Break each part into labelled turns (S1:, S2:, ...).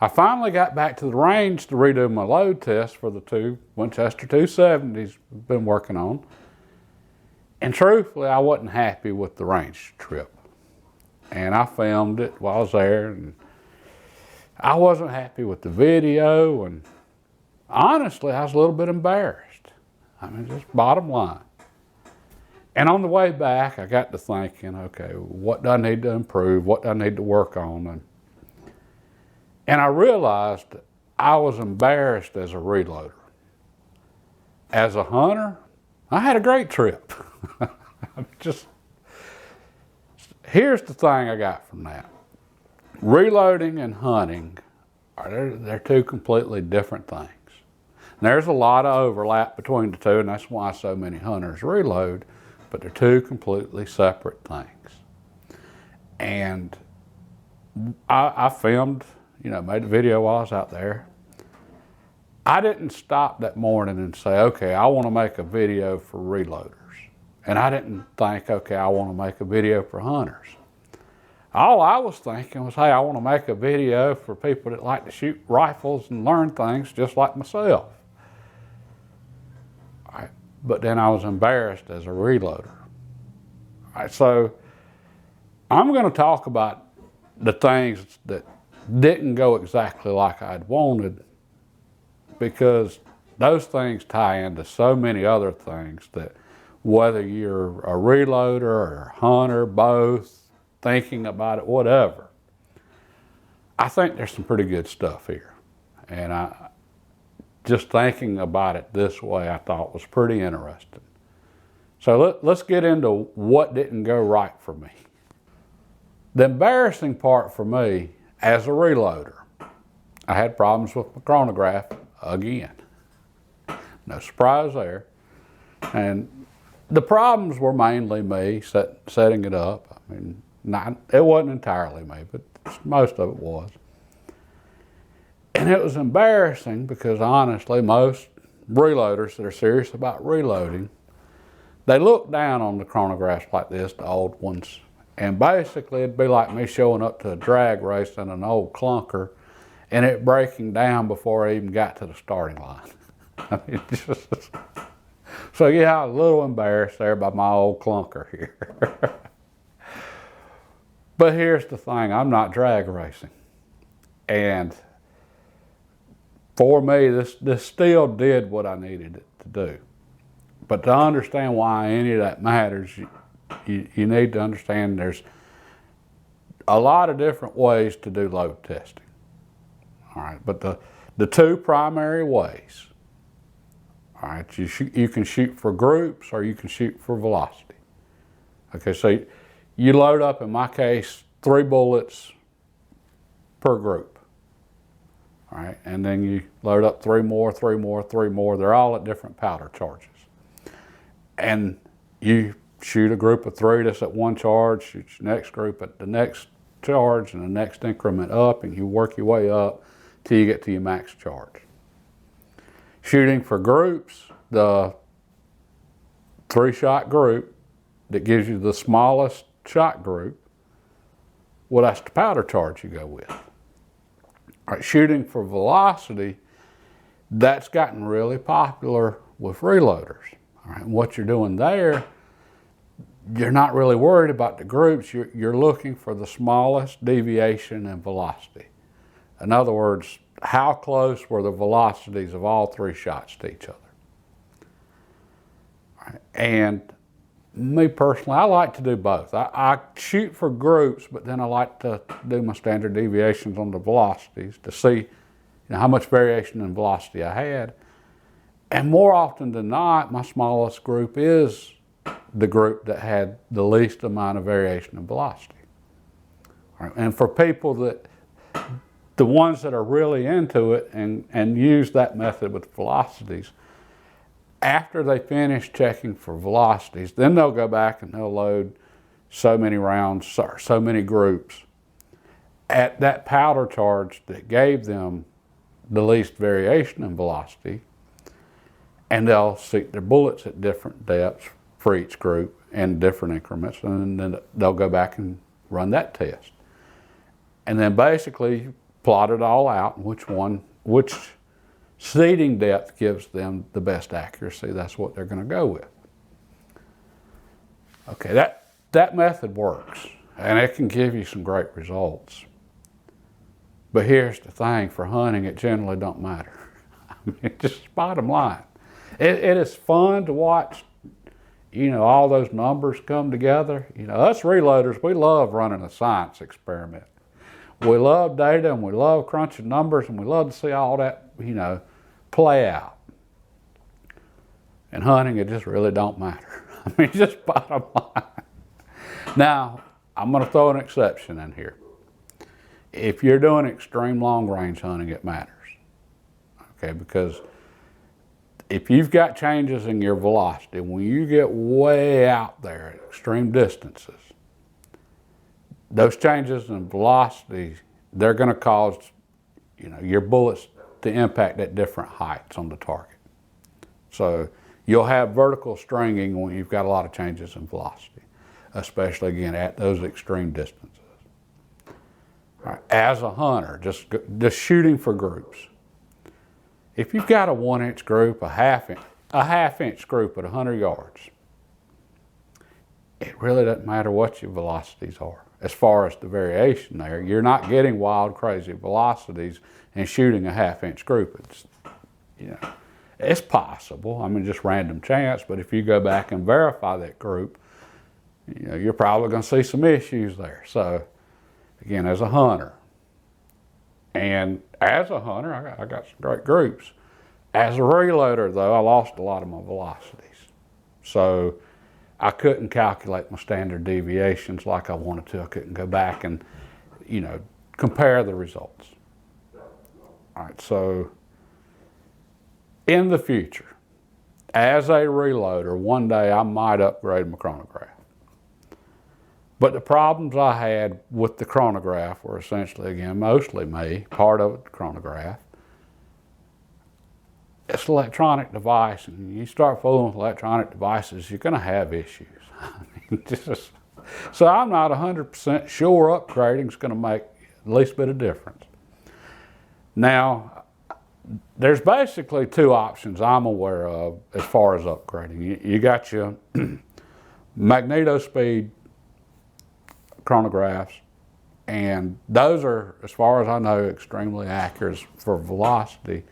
S1: I finally got back to the range to redo my load test for the two Winchester 270s I've been working on. And truthfully, I wasn't happy with the range trip. And I filmed it while I was there, and I wasn't happy with the video, and honestly, I was a little bit embarrassed. I mean, just bottom line. And on the way back, I got to thinking, okay, what do I need to improve? What do I need to work on? And I realized I was embarrassed as a reloader. As a hunter, I had a great trip. Here's the thing I got from that. Reloading and hunting, they're two completely different things. And there's a lot of overlap between the two, and that's why so many hunters reload, but they're two completely separate things. And I filmed, made a video while I was out there. I didn't stop that morning and say, okay, I want to make a video for reloaders. And I didn't think, okay, I want to make a video for hunters. All I was thinking was, hey, I want to make a video for people that like to shoot rifles and learn things just like myself. But then I was embarrassed as a reloader. So I'm going to talk about the things that didn't go exactly like I'd wanted, because those things tie into so many other things that whether you're a reloader or a hunter, both, thinking about it, whatever, I think there's some pretty good stuff here. And just thinking about it this way, I thought was pretty interesting. So let's get into what didn't go right for me. The embarrassing part for me as a reloader, I had problems with my chronograph again. No surprise there. And the problems were mainly me setting it up. I mean, it wasn't entirely me, but most of it was. And it was embarrassing because honestly, most reloaders that are serious about reloading, they look down on the chronographs like this, the old ones. And basically it'd be like me showing up to a drag race in an old clunker and it breaking down before I even got to the starting line. I mean, so yeah, I was a little embarrassed there by my old clunker here. But here's the thing, I'm not drag racing. And for me, this still did what I needed it to do. But to understand why any of that matters, you need to understand there's a lot of different ways to do load testing. All right, but the two primary ways, all right, you can shoot for groups or you can shoot for velocity. Okay, so you load up, in my case, 3 bullets per group. All right, and then you load up 3 more, 3 more, 3 more. They're all at different powder charges. And you shoot a group of 3 that's at 1 charge, shoot your next group at the next charge and the next increment up, and you work your way up till you get to your max charge. Shooting for groups, the 3-shot group that gives you the smallest shot group, well, that's the powder charge you go with. All right, shooting for velocity, that's gotten really popular with reloaders. All right, and what you're doing there, you're not really worried about the groups. You're looking for the smallest deviation in velocity. In other words, how close were the velocities of all 3 shots to each other? All right, and me personally, I like to do both. I shoot for groups, but then I like to do my standard deviations on the velocities to see how much variation in velocity I had. And more often than not, my smallest group is the group that had the least amount of variation in velocity. All right, and for people the ones that are really into it and use that method with velocities, after they finish checking for velocities, then they'll go back and they'll load so many rounds, or so many groups at that powder charge that gave them the least variation in velocity, and they'll seek their bullets at different depths for each group in different increments, and then they'll go back and run that test. And then basically plot it all out, and which seeding depth gives them the best accuracy. That's what they're going to go with. Okay, that method works, and it can give you some great results. But here's the thing, for hunting, it generally don't matter. I mean, just bottom line. It is fun to watch, all those numbers come together. Us reloaders, we love running a science experiment. We love data, and we love crunching numbers, and we love to see all that, play out. And hunting, it just really don't matter. I mean, just bottom line. Now, I'm going to throw an exception in here. If you're doing extreme long range hunting, it matters. Okay, because if you've got changes in your velocity, when you get way out there at extreme distances, those changes in velocity, they're going to cause, your bullets to impact at different heights on the target. So you'll have vertical stringing when you've got a lot of changes in velocity, especially again at those extreme distances. All right. As a hunter, just shooting for groups. If you've got a 1-inch group, a half-inch group at 100 yards, it really doesn't matter what your velocities are. As far as the variation there, you're not getting wild, crazy velocities and shooting a half-inch group. It's, it's possible. I mean, just random chance. But if you go back and verify that group, you're probably going to see some issues there. So, again, as a hunter, I got some great groups. As a reloader, though, I lost a lot of my velocities. So I couldn't calculate my standard deviations like I wanted to. I couldn't go back and, compare the results. All right, so in the future, as a reloader, one day I might upgrade my chronograph. But the problems I had with the chronograph were essentially, again, mostly me, part of it the chronograph. It's an electronic device, and you start fooling with electronic devices, you're going to have issues. So I'm not 100% sure upgrading is going to make the least bit of difference. Now, there's basically two options I'm aware of as far as upgrading. You got your magnetospeed chronographs, and those are, as far as I know, extremely accurate for velocity.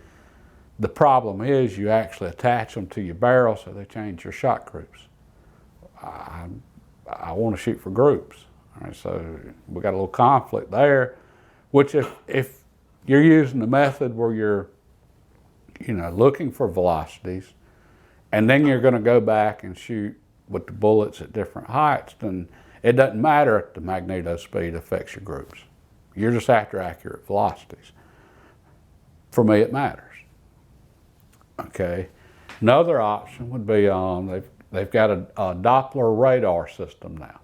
S1: The problem is you actually attach them to your barrel, so they change your shot groups. I want to shoot for groups. All right, so we got a little conflict there, which if you're using the method where you're looking for velocities, and then you're going to go back and shoot with the bullets at different heights, then it doesn't matter if the magnetospeed affects your groups. You're just after accurate velocities. For me, it matters. Okay. Another option would be they've got a Doppler radar system now.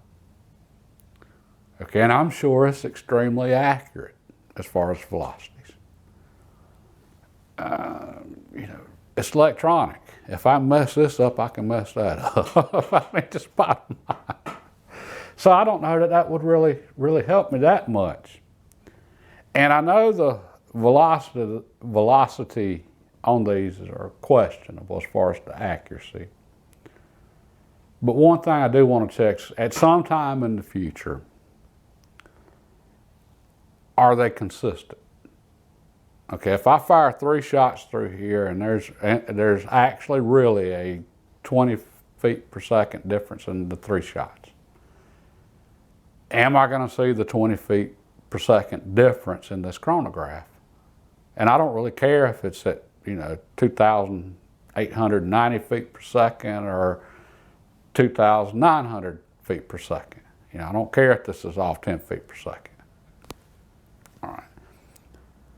S1: Okay, and I'm sure it's extremely accurate as far as velocities. It's electronic. If I mess this up, I can mess that up. I mean, just bottom line. So I don't know that would really help me that much. And I know the velocity on these are questionable as far as the accuracy. But one thing I do want to check, at some time in the future, are they consistent? Okay, if I fire 3 shots through here and there's actually really a 20 feet per second difference in the 3 shots, am I going to see the 20 feet per second difference in this chronograph? And I don't really care if it's at 2,890 feet per second or 2,900 feet per second. I don't care if this is off 10 feet per second. All right.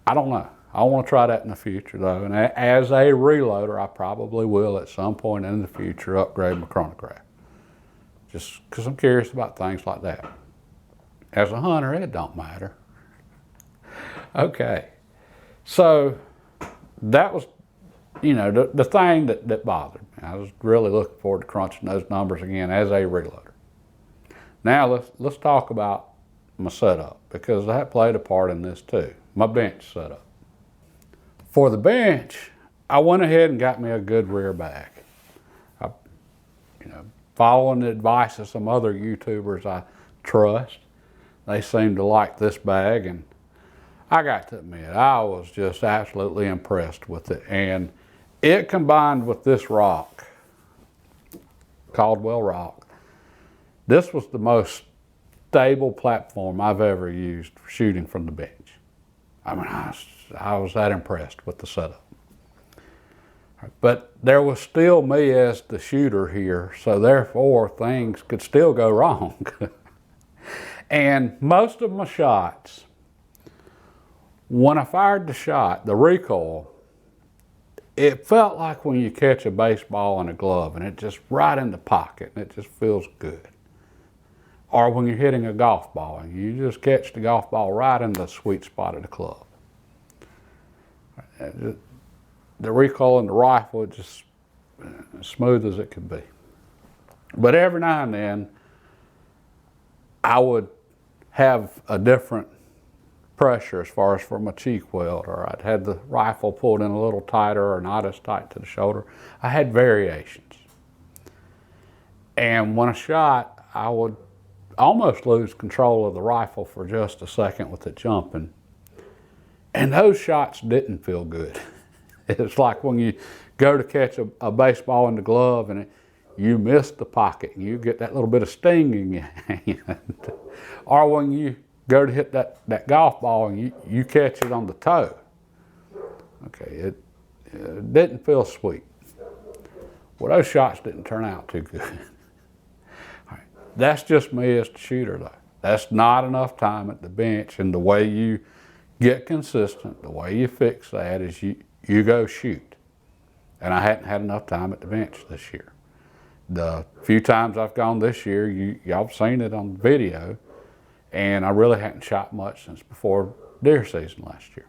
S1: I don't know. I want to try that in the future, though. And as a reloader, I probably will at some point in the future upgrade my chronograph. Just because I'm curious about things like that. As a hunter, it don't matter. Okay. So that was, the thing that bothered me. I was really looking forward to crunching those numbers again as a reloader. Now let's talk about my setup, because that played a part in this too, my bench setup. For the bench, I went ahead and got me a good rear bag. Following the advice of some other YouTubers I trust, they seem to like this bag, and I got to admit, I was just absolutely impressed with it. And it combined with this rock, Caldwell rock, this was the most stable platform I've ever used for shooting from the bench. I mean, I was that impressed with the setup. But there was still me as the shooter here, so therefore things could still go wrong. And most of my shots, when I fired the shot, the recoil, it felt like when you catch a baseball in a glove and it just right in the pocket and it just feels good. Or when you're hitting a golf ball and you just catch the golf ball right in the sweet spot of the club. The recoil in the rifle, it's just as smooth as it could be. But every now and then, I would have a different pressure as far as for my cheek weld, or I'd had the rifle pulled in a little tighter or not as tight to the shoulder. I had variations. And when I shot, I would almost lose control of the rifle for just a second with it jumping. And those shots didn't feel good. It's like when you go to catch a baseball in the glove and you miss the pocket and you get that little bit of sting in your hand. Or when you go to hit that golf ball and you catch it on the toe. Okay, it didn't feel sweet. Well, those shots didn't turn out too good. All right. That's just me as the shooter though. That's not enough time at the bench, and the way you get consistent, the way you fix that is you go shoot. And I hadn't had enough time at the bench this year. The few times I've gone this year, y'all have seen it on video, and I really hadn't shot much since before deer season last year.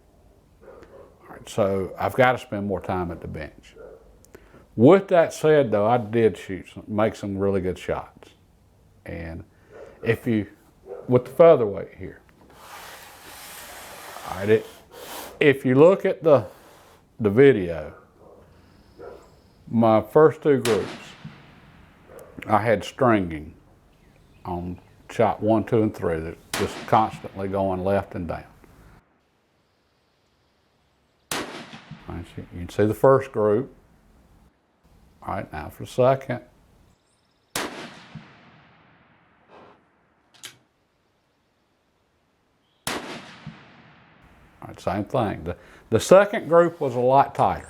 S1: All right, so I've got to spend more time at the bench. With that said though, I did make some really good shots. And with the featherweight here, all right, if you look at the video, my first two groups, I had stringing on shot 1, 2, and 3 that just constantly going left and down. All right, so you can see the first group. All right, now for the second. All right, same thing. The second group was a lot tighter.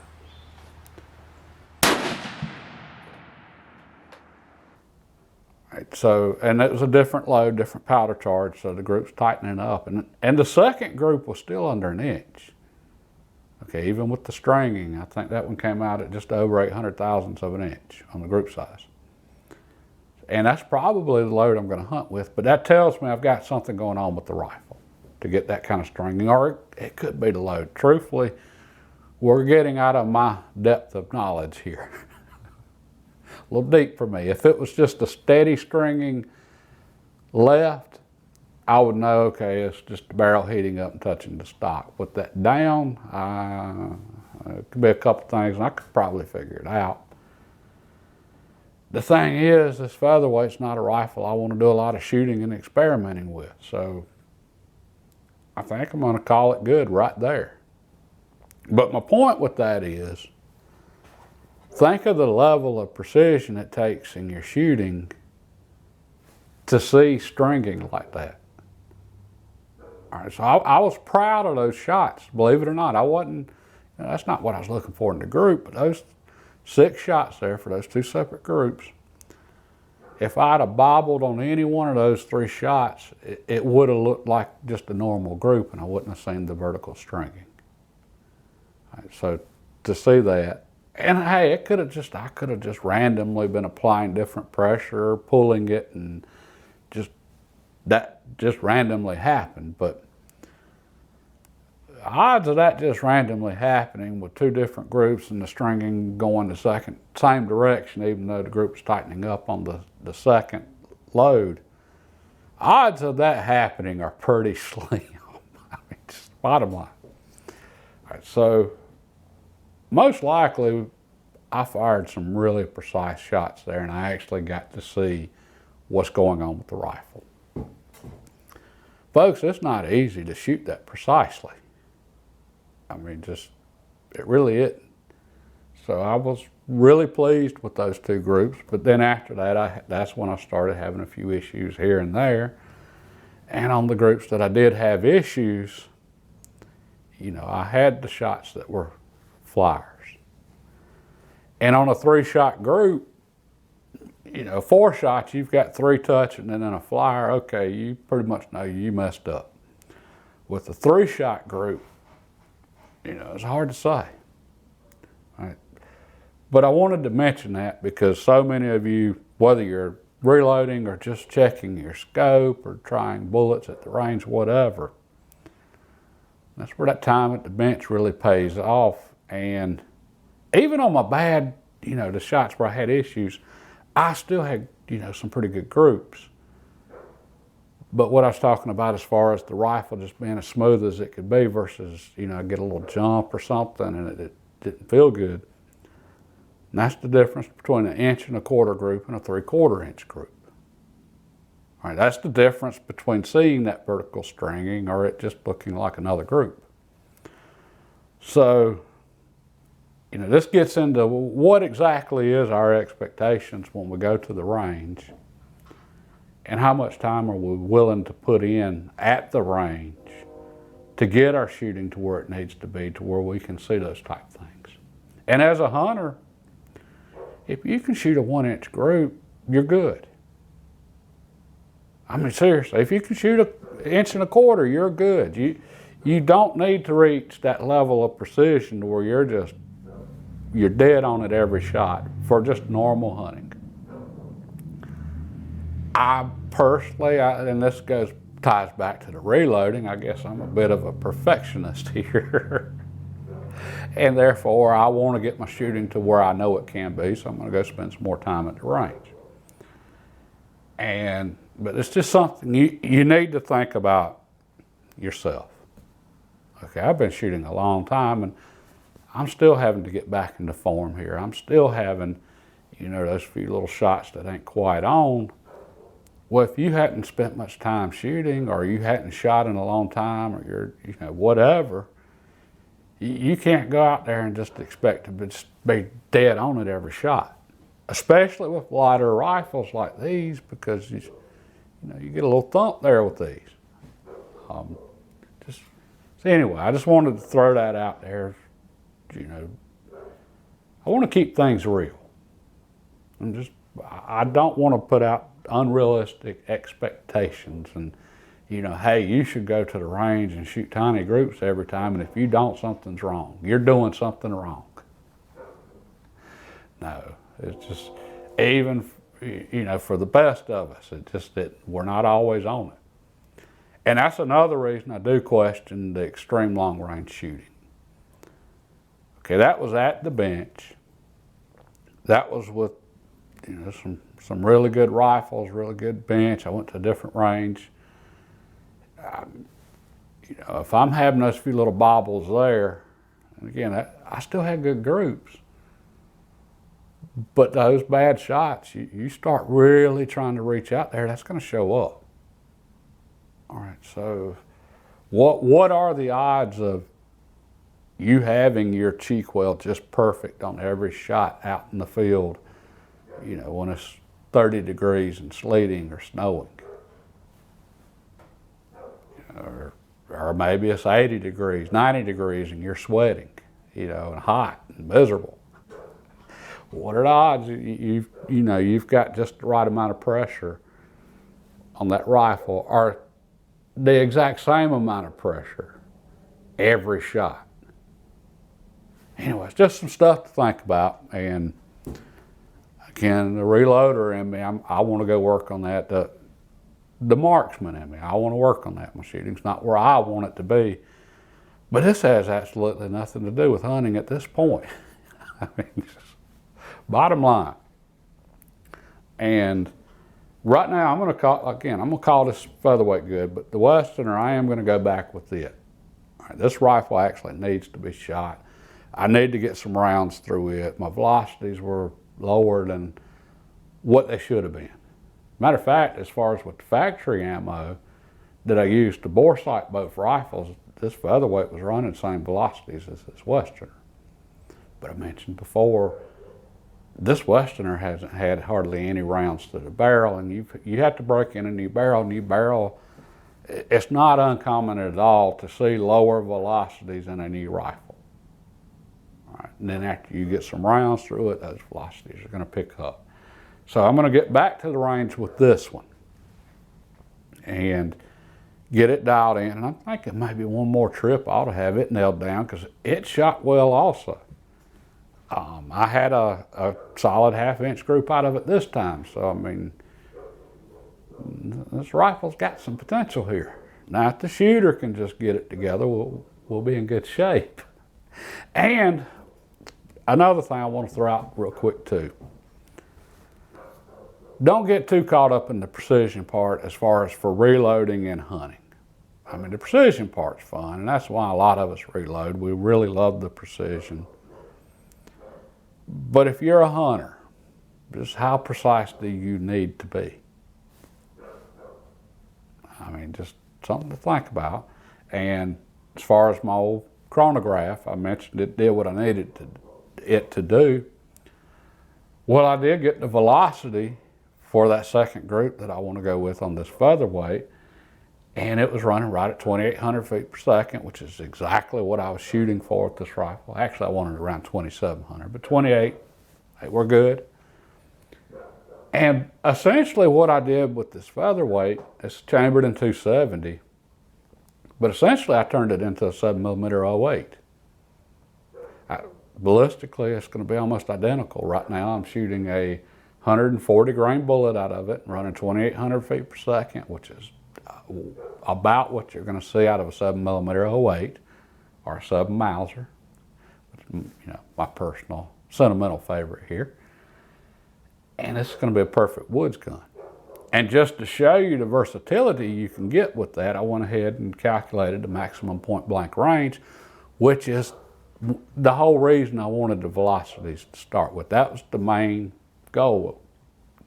S1: Right, so, and it was a different load, different powder charge, so the group's tightening up. And the second group was still under an inch. Okay, even with the stringing, I think that one came out at just over 800 thousandths of an inch on the group size. And that's probably the load I'm going to hunt with, but that tells me I've got something going on with the rifle to get that kind of stringing, or it could be the load. Truthfully, we're getting out of my depth of knowledge here. A little deep for me. If it was just a steady stringing left, I would know, okay, it's just the barrel heating up and touching the stock. With that down, it could be a couple things, and I could probably figure it out. The thing is, this featherweight's not a rifle I want to do a lot of shooting and experimenting with, so I think I'm going to call it good right there. But my point with that is, think of the level of precision it takes in your shooting to see stringing like that. All right, so I was proud of those shots, believe it or not. I wasn't, that's not what I was looking for in the group, but those 6 shots there for those 2 separate groups, if I'd have bobbled on any one of those 3 shots, it would have looked like just a normal group and I wouldn't have seen the vertical stringing. All right, so to see that, and hey, I could have just randomly been applying different pressure, pulling it, and that just randomly happened. But the odds of that just randomly happening with 2 different groups and the stringing going the same direction, even though the group's tightening up on the second load, Odds of that happening are pretty slim. I mean, just bottom line. All right, so most likely I fired some really precise shots there, and I actually got to see what's going on with the rifle. Folks, it's not easy to shoot that precisely. I mean, it really isn't. So I was really pleased with those two groups, but then after that, that's when I started having a few issues here and there. And on the groups that I did have issues, I had the shots that were flyers. And on a 3-shot group, 4 shots, you've got 3 touching, and then a flyer, okay, you pretty much know you messed up. With a 3-shot group, it's hard to say. Right? But I wanted to mention that because so many of you, whether you're reloading or just checking your scope or trying bullets at the range, whatever, that's where that time at the bench really pays off. And even on my bad, the shots where I had issues, I still had, some pretty good groups. But what I was talking about as far as the rifle just being as smooth as it could be versus, I get a little jump or something and it didn't feel good. And that's the difference between an 1 1/4 group and a 3/4 inch group. All right, that's the difference between seeing that vertical stringing or it just looking like another group. So, this gets into what exactly is our expectations when we go to the range and how much time are we willing to put in at the range to get our shooting to where it needs to be, to where we can see those type things. And as a hunter, if you can shoot a 1-inch group, you're good. I mean, seriously, if you can shoot an 1 1/4 inch, you're good. You don't need to reach that level of precision to where you're dead on it every shot for just normal hunting. I personally, and this ties back to the reloading, I guess I'm a bit of a perfectionist here. And therefore, I want to get my shooting to where I know it can be, so I'm going to go spend some more time at the range. But it's just something you need to think about yourself. Okay, I've been shooting a long time, and I'm still having to get back into form here. I'm still having, those few little shots that ain't quite on. Well, if you hadn't spent much time shooting, or you hadn't shot in a long time, or you're, whatever, you can't go out there and just expect to be dead on it every shot. Especially with lighter rifles like these, because you get a little thump there with these. So anyway, I just wanted to throw that out there. I want to keep things real. I don't want to put out unrealistic expectations and, hey, you should go to the range and shoot tiny groups every time, and if you don't, something's wrong. You're doing something wrong. No, it's just, even, for the best of us, we're not always on it. And that's another reason I do question the extreme long range shooting. Okay, that was at the bench. That was with, some really good rifles, really good bench. I went to a different range. If I'm having those few little bobbles there, and again, I still had good groups. But those bad shots, you start really trying to reach out there, that's going to show up. All right, so what are the odds of you having your cheek well just perfect on every shot out in the field, when it's 30 degrees and sleeting or snowing? Or maybe it's 80 degrees, 90 degrees, and you're sweating, and hot and miserable. What are the odds you've got just the right amount of pressure on that rifle, or the exact same amount of pressure every shot? Anyway, it's just some stuff to think about. And again, the reloader in me, I want to go work on that. The marksman in me, I want to work on that. My shooting's not where I want it to be. But this has absolutely nothing to do with hunting at this point. I mean, bottom line. And Right now, I'm going to call this featherweight good, but the Westerner, I am going to go back with it. All right, this rifle actually needs to be shot. I need to get some rounds through it. My velocities were lower than what they should have been. Matter of fact, as far as with the factory ammo that I used to bore sight both rifles, this featherweight was running the same velocities as this Westerner. But I mentioned before, this Westerner hasn't had hardly any rounds to the barrel, and you have to break in a new barrel. It's not uncommon at all to see lower velocities in a new rifle. All right, and then after you get some rounds through it, those velocities are going to pick up. So I'm going to get back to the range with this one and get it dialed in. And I'm thinking maybe one more trip I ought to have it nailed down, because it shot well also. I had a solid 1/2 inch group out of it this time. So, I mean, this rifle's got some potential here. Now, if the shooter can just get it together, we'll be in good shape. And another thing I want to throw out real quick too. Don't get too caught up in the precision part as far as for reloading and hunting. I mean, the precision part's fun, and that's why a lot of us reload. We really love the precision. But if you're a hunter, just how precise do you need to be? I mean, just something to think about. And as far as my old chronograph, I mentioned it did what I needed it to do. Well, I did get the velocity for that second group that I want to go with on this featherweight, and it was running right at 2,800 feet per second, which is exactly what I was shooting for with this rifle. Actually, I wanted around 2,700, but 28, hey, we're good. And essentially what I did with this featherweight, it's chambered in 270, but essentially I turned it into a 7mm 08. Ballistically, it's going to be almost identical. Right now I'm shooting a 140 grain bullet out of it, running 2,800 feet per second, which is about what you're going to see out of a 7mm 08 or a 7 Mauser. You know, my personal sentimental favorite here. And it's going to be a perfect woods gun. And just to show you the versatility you can get with that, I went ahead and calculated the maximum point blank range, which is the whole reason I wanted the velocities to start with. That was the main goal,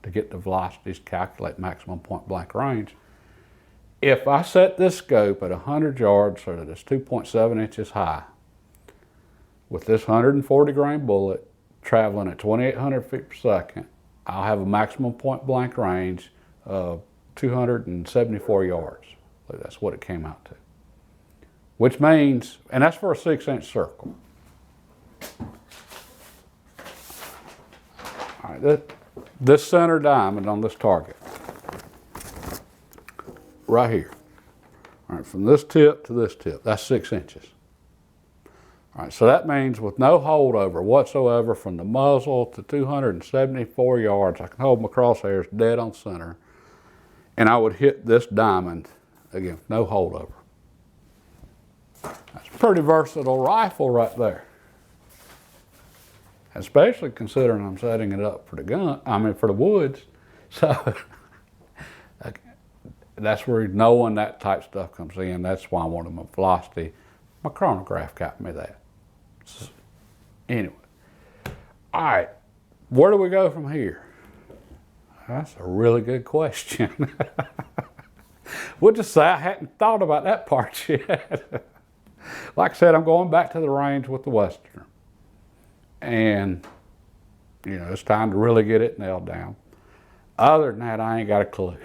S1: to get the velocities, calculate maximum point blank range. If I set this scope at 100 yards so that it's 2.7 inches high, with this 140 grain bullet traveling at 2,800 feet per second, I'll have a maximum point blank range of 274 yards. So that's what it came out to. Which means, and that's for a 6-inch circle. All right, this center diamond on this target, right here. All right, from this tip to this tip, that's 6 inches. All right, so that means with no holdover whatsoever from the muzzle to 274 yards, I can hold my crosshairs dead on center, and I would hit this diamond, again, no holdover. That's a pretty versatile rifle right there. Especially considering I'm setting it up for the gun, for the woods. So that's where knowing that type of stuff comes in. That's why I wanted my velocity. My chronograph got me that. So, anyway, all right, where do we go from here? That's a really good question. We'll just say I hadn't thought about that part yet. Like I said, I'm going back to the range with the Westerner. And, you know, it's time to really get it nailed down. Other than that, I ain't got a clue.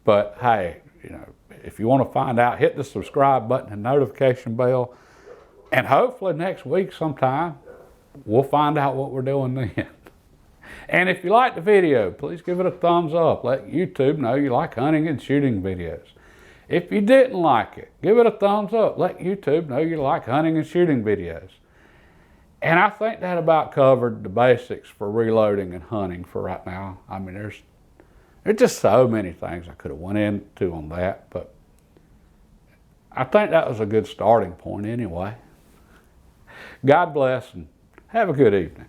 S1: But hey, you know, if you want to find out, hit the subscribe button and notification bell. And hopefully next week sometime, we'll find out what we're doing then. And if you like the video, please give it a thumbs up. Let YouTube know you like hunting and shooting videos. If you didn't like it, give it a thumbs up. Let YouTube know you like hunting and shooting videos. And I think that about covered the basics for reloading and hunting for right now. I mean, there's just so many things I could have went into on that, but I think that was a good starting point anyway. God bless and have a good evening.